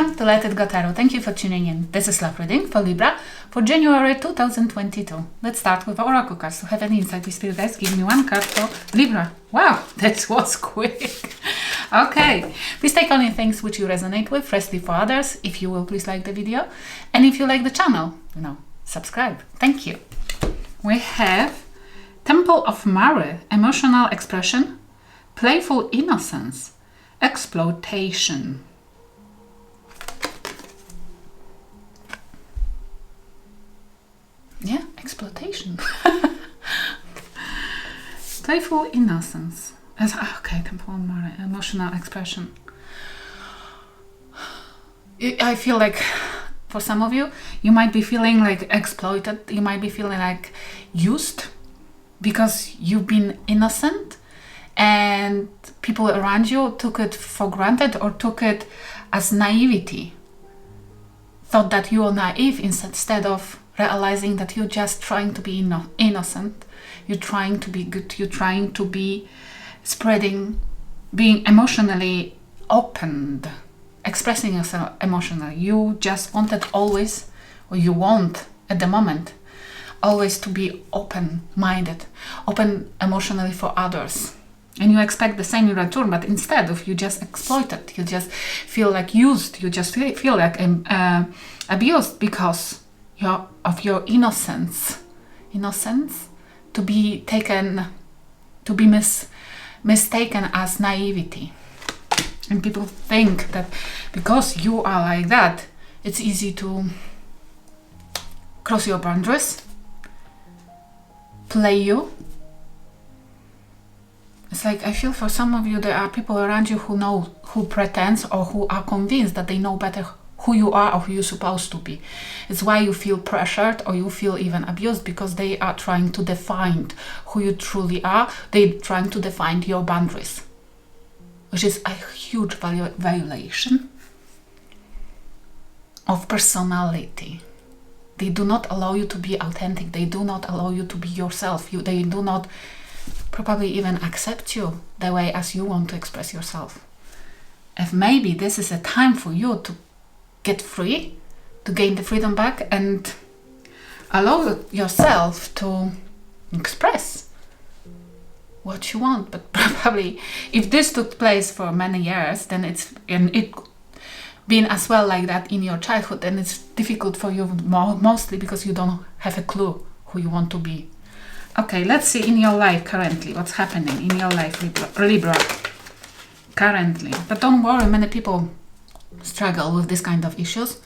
Welcome to Let It Go Tarot. Thank you for tuning in. This is love reading for Libra for January 2022. Let's start with Oracle cards. To have an insight with Spirit guys, give me one card for Libra. Wow, that was quick. Okay, please take only things which you resonate with. Rest leave for others. If you will, please like the video. And if you like the channel, subscribe. Thank you. We have Temple of Mary, emotional expression, playful innocence, exploitation. Yeah, exploitation. Playful innocence. Okay, Temple of Mary, emotional expression. I feel like for some of you, you might be feeling like exploited. You might be feeling like used because you've been innocent and people around you took it for granted or took it as naivety. Thought that you are naive instead of realizing that you're just trying to be innocent. You're trying to be good. You're trying to be being emotionally opened, expressing yourself emotionally. You just wanted always, or you want at the moment, always to be open-minded, open emotionally for others. And you expect the same in return, but instead of you just exploited, you just feel like used, you just feel like abused because of your innocence, to be mistaken as naivety. And people think that because you are like that, it's easy to cross your boundaries, play you. It's like, I feel for some of you, there are people around you who pretend or who are convinced that they know better who you are or who you're supposed to be. It's why you feel pressured or you feel even abused, because they are trying to define who you truly are. They're trying to define your boundaries, which is a huge violation of personality. They do not allow you to be authentic. They do not allow you to be yourself. They do not probably even accept you the way as you want to express yourself. If maybe this is a time for you to get free, to gain the freedom back and allow yourself to express what you want. But probably if this took place for many years, then it been as well like that in your childhood, then it's difficult for you mostly because you don't have a clue who you want to be. Okay, let's see in your life currently what's happening in your life, Libra, currently. But don't worry, many people struggle with this kind of issues.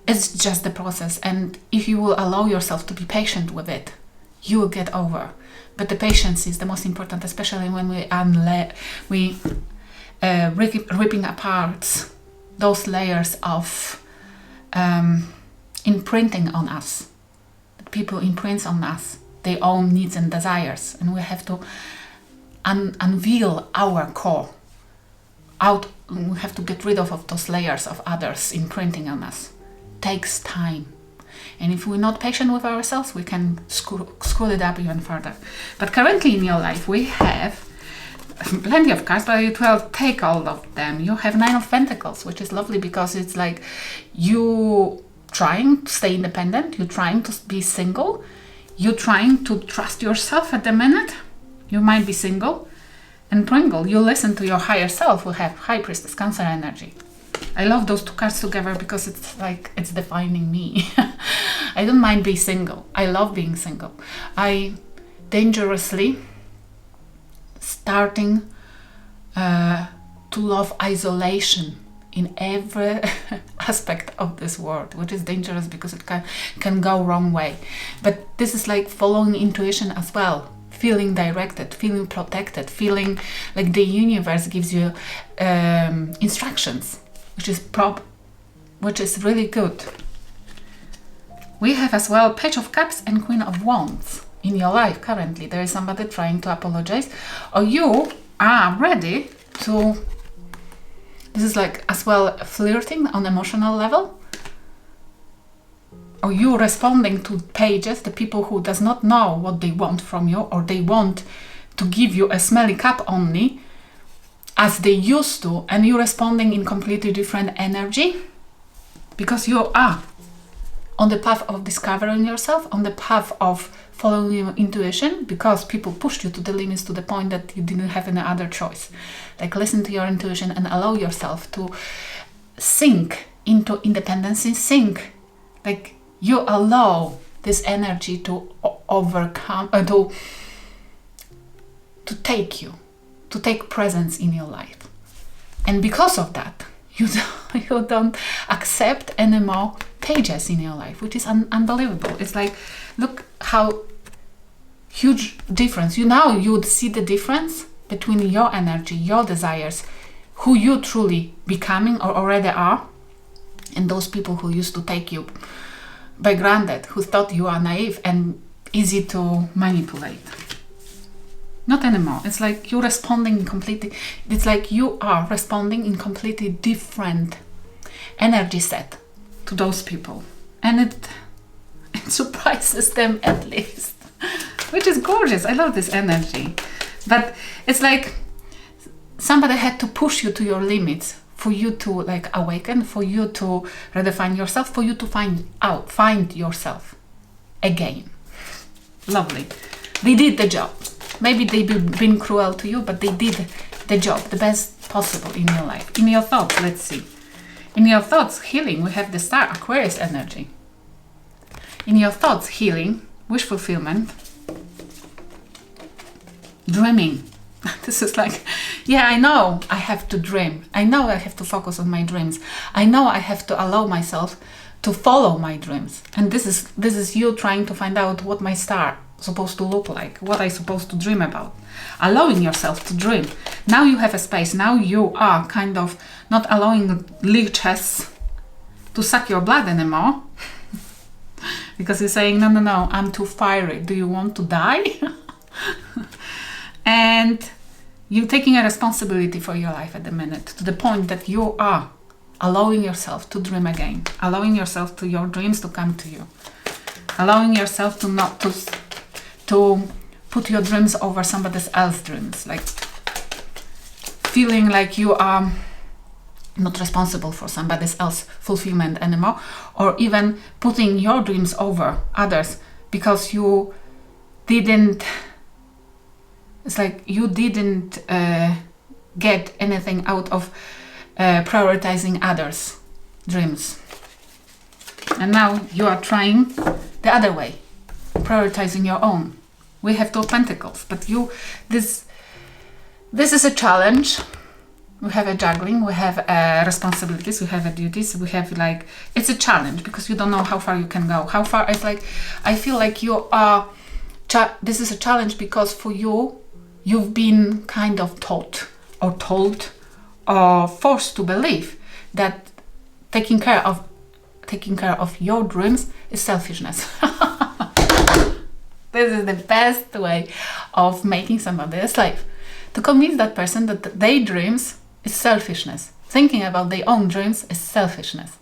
It's just the process, and if you will allow yourself to be patient with it, you will get over. But the patience is the most important, especially when we ripping apart those layers of imprinting on us. People imprint on us their own needs and desires, and we have to unveil our core out. We have to get rid of those layers of others imprinting on us. Takes time, and if we're not patient with ourselves, we can screw it up even further. But currently in your life we have plenty of cards, but it will take all of them. You have Nine of Pentacles, which is lovely because it's like you trying to stay independent, you're trying to be single, you're trying to trust yourself at the minute. You might be single and Pringle. You listen to your higher self. We have High Priestess, Cancer energy. I love those two cards together because it's like it's defining me. I don't mind being single. I love being single. I dangerously starting to love isolation in every aspect of this world, which is dangerous because it can go wrong way. But this is like following intuition as well, feeling directed, feeling protected, feeling like the universe gives you instructions, which is really good. We have as well Page of Cups and Queen of Wands in your life currently. There is somebody trying to apologize, or you are ready to. This is like as well flirting on emotional level, or you responding to pages, the people who does not know what they want from you, or they want to give you a smelly cup only, as they used to, and you're responding in completely different energy, because you are on the path of discovering yourself, on the path of following your intuition, because people pushed you to the limits to the point that you didn't have any other choice. Like, listen to your intuition and allow yourself to sink into independence, sink. Like, you allow this energy to overcome, to take presence in your life. And because of that, you don't accept any more pages in your life, which is unbelievable. It's like, look how huge difference. You would see the difference between your energy, your desires, who you truly becoming or already are, and those people who used to take you by granted, who thought you are naive and easy to manipulate. Not anymore. It's like you're responding completely. It's like you are responding in completely different energy set to those people, and it surprises them at least, which is gorgeous. I love this energy, but it's like somebody had to push you to your limits for you to like awaken, for you to redefine yourself, for you to find yourself again. Lovely. They did the job. Maybe they've been cruel to you, but they did the job, the best possible in your life. In your thoughts, let's see. In your thoughts, healing, we have the star Aquarius energy. In your thoughts, healing, wish fulfillment, dreaming. This is like, yeah, I know I have to dream. I know I have to focus on my dreams. I know I have to allow myself to follow my dreams. And this is you trying to find out what my star supposed to look like, what I supposed to dream about. Allowing yourself to dream. Now you have a space. Now you are kind of not allowing leeches to suck your blood anymore. Because you're saying, no, I'm too fiery. Do you want to die? And you're taking a responsibility for your life at the minute, to the point that you are allowing yourself to dream again, allowing yourself to your dreams to come to you, allowing yourself to not to put your dreams over somebody else's dreams, like feeling like you are not responsible for somebody else's fulfillment anymore, or even putting your dreams over others because you didn't, it's like you didn't get anything out of prioritizing others' dreams. And now you are trying the other way, prioritizing your own. We have Two of Pentacles, but this is a challenge. We have a juggling, we have responsibilities, we have duties, we have like, it's a challenge because you don't know how far you can go. How far, it's like, I feel like you are, this is a challenge because for you, you've been kind of taught or told or forced to believe that taking care of your dreams is selfishness. This is the best way of making somebody a slave. To convince that person that their dreams is selfishness. Thinking about their own dreams is selfishness.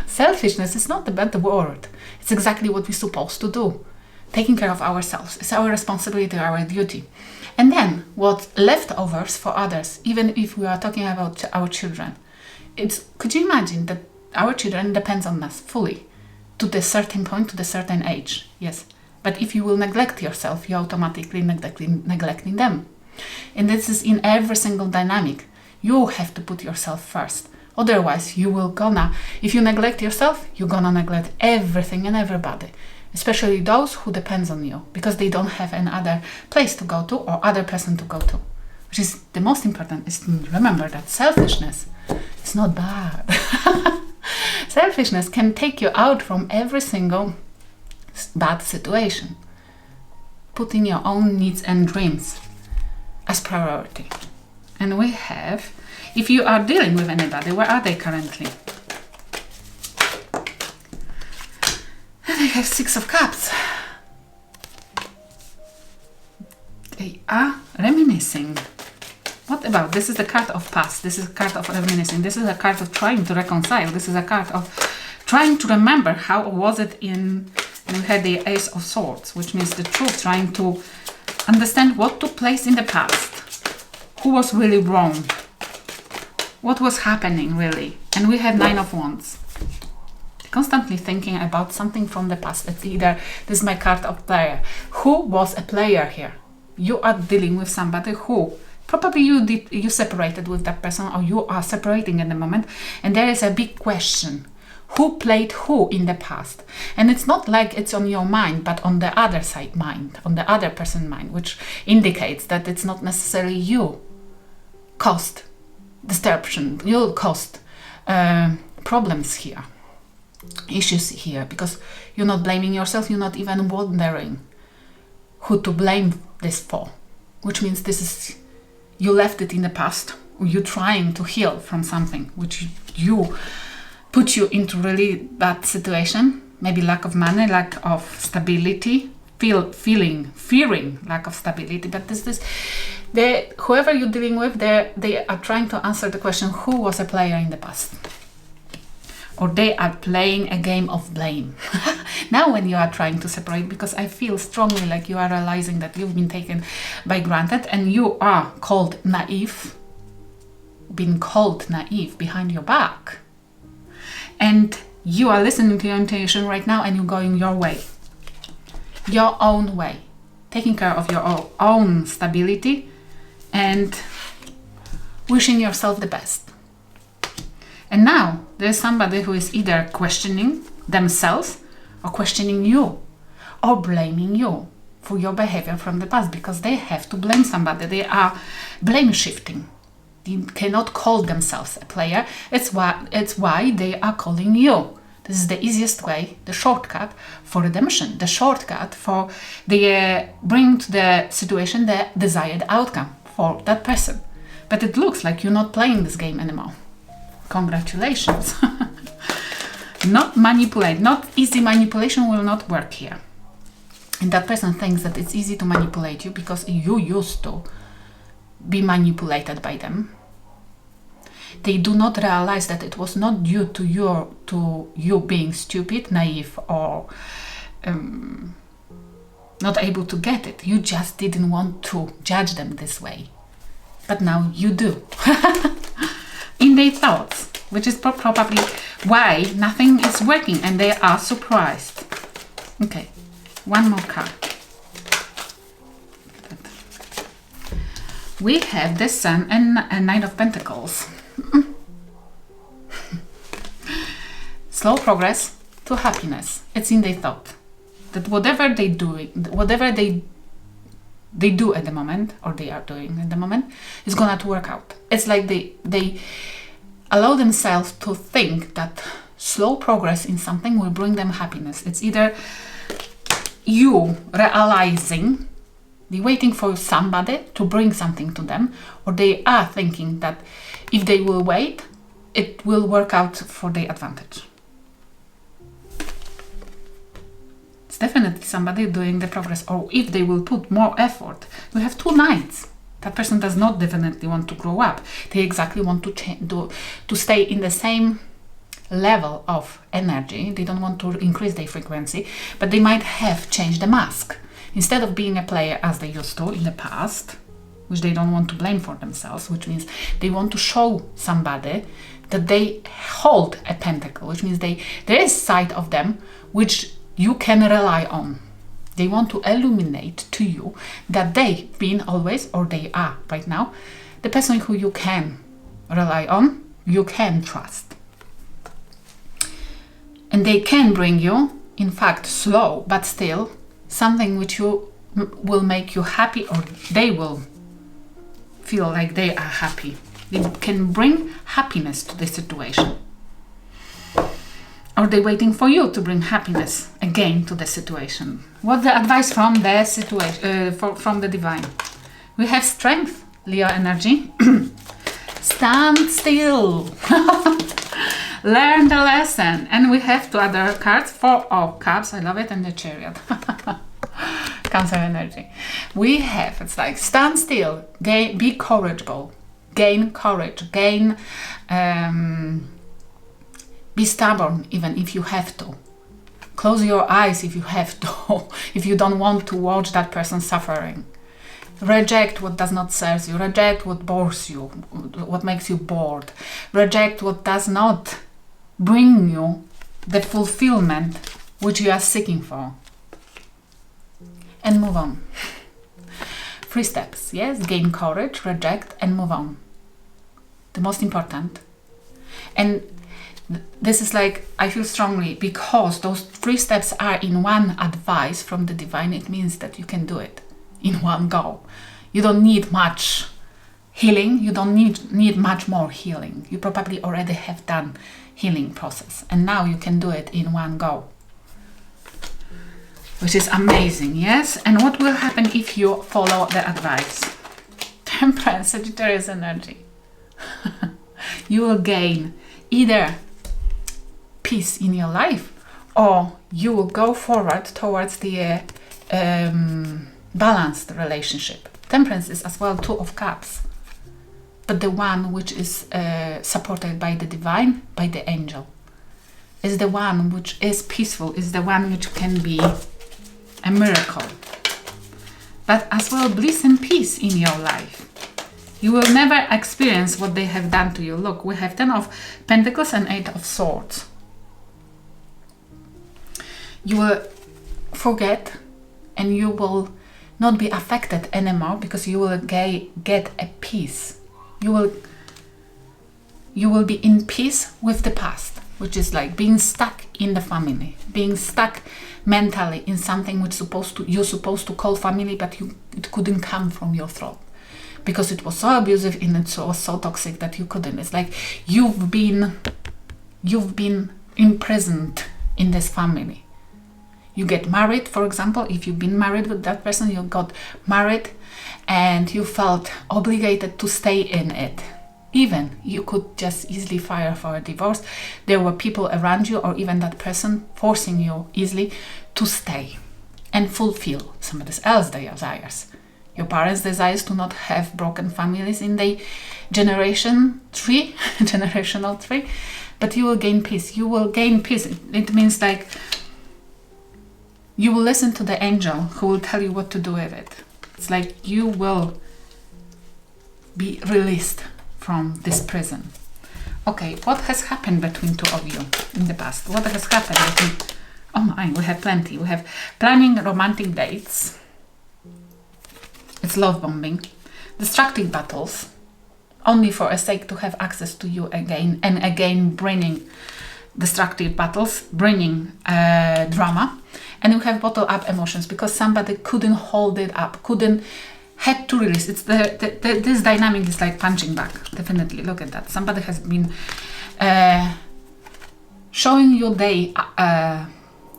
Selfishness is not a bad word. It's exactly what we're supposed to do. Taking care of ourselves. It's our responsibility, our duty. And then what's leftovers for others, even if we are talking about our children. Could you imagine that our children depends on us fully to the certain point, to the certain age? Yes. But if you will neglect yourself, you're automatically neglecting them. And this is in every single dynamic. You have to put yourself first. Otherwise, if you neglect yourself, you're gonna neglect everything and everybody. Especially those who depends on you, because they don't have any other place to go to or other person to go to. Which is the most important, is to remember that selfishness is not bad. Selfishness can take you out from every single bad situation. Putting your own needs and dreams as priority. And we have, if you are dealing with anybody, where are they currently? They have Six of Cups. They are reminiscing. What about? This is the card of past. This is a card of reminiscing. This is a card of trying to reconcile. This is a card of trying to remember how was it in... And we had the Ace of Swords, which means the truth, trying to understand what took place in the past. Who was really wrong? What was happening really? And we have 9 of Wands. Constantly thinking about something from the past. It's either, this is my card of player. Who was a player here? You are dealing with somebody who, probably you separated with that person, or you are separating at the moment, and there is a big question. Who played who in the past? And it's not like it's on your mind, but on the other side mind, on the other person's mind, which indicates that it's not necessarily you caused disruption, you caused problems here, issues here, because you're not blaming yourself, you're not even wondering who to blame this for, which means this is, you left it in the past, or you're trying to heal from something which you put you into really bad situation, maybe lack of money, lack of stability, fearing lack of stability. But whoever you're dealing with, they are trying to answer the question, who was a player in the past? Or they are playing a game of blame. Now when you are trying to separate, because I feel strongly like you are realizing that you've been taken by granted and you are called naive, being called naive behind your back. And you are listening to your intuition right now and you're going your way. Your own way. Taking care of your own stability and wishing yourself the best. And now there's somebody who is either questioning themselves or questioning you or blaming you for your behavior from the past, because they have to blame somebody. They are blame shifting. They cannot call themselves a player. It's why they are calling you. This is the easiest way, the shortcut for redemption, the shortcut for bring to the situation the desired outcome for that person. But it looks like you're not playing this game anymore. Congratulations. Not manipulate, not easy manipulation will not work here. And that person thinks that it's easy to manipulate you because you used to be manipulated by them. They do not realize that it was not due to you being stupid, naive, or not able to get it. You just didn't want to judge them this way. But now you do. In their thoughts, which is probably why nothing is working and they are surprised. Okay, one more card. We have the Sun and a Knight of Pentacles. Slow progress to happiness. It's in their thought that whatever they do at the moment, or they are doing at the moment, is gonna to work out. It's like they allow themselves to think that slow progress in something will bring them happiness. It's either you realizing they're waiting for somebody to bring something to them, or they are thinking that if they will wait, it will work out for their advantage. It's definitely somebody doing the progress, or if they will put more effort. We have 2 knights. That person does not definitely want to grow up. They exactly want to stay in the same level of energy. They don't want to increase their frequency, but they might have changed the mask. Instead of being a player as they used to in the past, which they don't want to blame for themselves, which means they want to show somebody that they hold a pentacle, which means there is a side of them which you can rely on. They want to illuminate to you that they've been always, or they are right now, the person who you can rely on, you can trust. And they can bring you, in fact, slow, but still, something which will make you happy, or they will feel like they are happy. They can bring happiness to the situation. Or they're waiting for you to bring happiness again to the situation. What's the advice from the situation, from the divine? We have strength, Leo energy. Stand still. Learn the lesson. And we have 2 other cards, 4 of Cups, I love it, and the Chariot. Cancer energy. We have, it's like, stand still, be courageable, gain courage, be stubborn even if you have to. Close your eyes if you have to, if you don't want to watch that person suffering. Reject what does not serve you. Reject what bores you, what makes you bored. Reject what does not bring you the fulfillment which you are seeking for. And move on. 3 steps, yes? Gain courage, reject, and move on. The most important. And this is like, I feel strongly, because those 3 steps are in one advice from the divine, it means that you can do it in one go. You don't need much healing. You don't need much more healing. You probably already have done healing process. And now you can do it in one go. Which is amazing, yes? And what will happen if you follow the advice? Temperance, Sagittarius energy. You will gain either peace in your life, or you will go forward towards the balanced relationship. Temperance is as well 2 of Cups, but the one which is supported by the divine, by the angel, is the one which is peaceful, is the one which can be a miracle, but as well bliss and peace in your life. You will never experience what they have done to you. Look, we have 10 of Pentacles and 8 of Swords. You will forget, and you will not be affected anymore, because you will get a peace. You will be in peace with the past, which is like being stuck in the family, being stuck mentally in something which you're supposed to call family, but it couldn't come from your throat because it was so abusive and it was so toxic that you couldn't. It's like you've been imprisoned in this family. You get married, for example, if you've been married with that person, you got married and you felt obligated to stay in it. Even you could just easily file for a divorce. There were people around you, or even that person, forcing you easily to stay and fulfill somebody else's desires. Your parents' desires to not have broken families in the generational tree, but you will gain peace. You will gain peace. It means like you will listen to the angel who will tell you what to do with it. It's like you will be released from this prison. Okay, what has happened between 2 of you in the past? What has happened between... Oh my, we have plenty. We have planning romantic dates. It's love bombing. Destructive battles, only for a sake to have access to you again, and again bringing destructive battles, bringing drama. And you have bottled up emotions because somebody couldn't hold it up, had to release. It's this dynamic is like punching back. Definitely, look at that. Somebody has been showing you their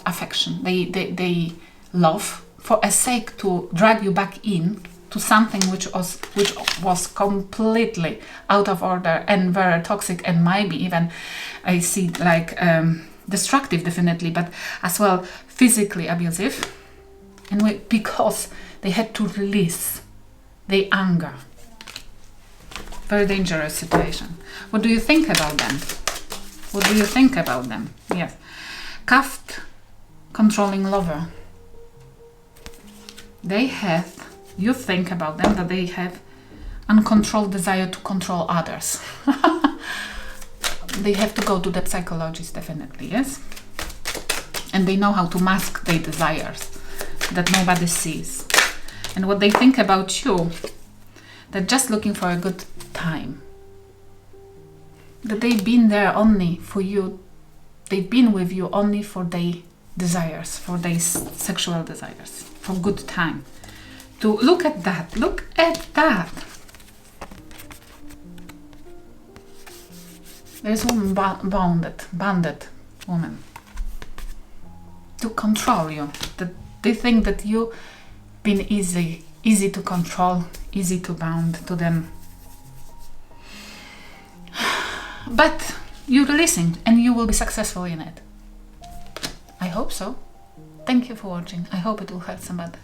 affection, they love, for a sake to drag you back in to something which was completely out of order and very toxic, and maybe even, I see, like destructive, definitely, but as well physically abusive. And because they had to release their anger. Very dangerous situation. What do you think about them? What do you think about them? Yes. Cuffed, controlling lover. They have, you think about them, that they have uncontrolled desire to control others. They have to go to the psychologist, definitely, yes? And they know how to mask their desires that nobody sees. And what they think about you, they're just looking for a good time. That they've been there only for you, they've been with you only for their desires, for their sexual desires, for good time. To look at that, look at that. There's one banded woman. To control you. That they think that you've been easy to control, easy to bound to them. But you're releasing and you will be successful in it. I hope so. Thank you for watching. I hope it will help somebody.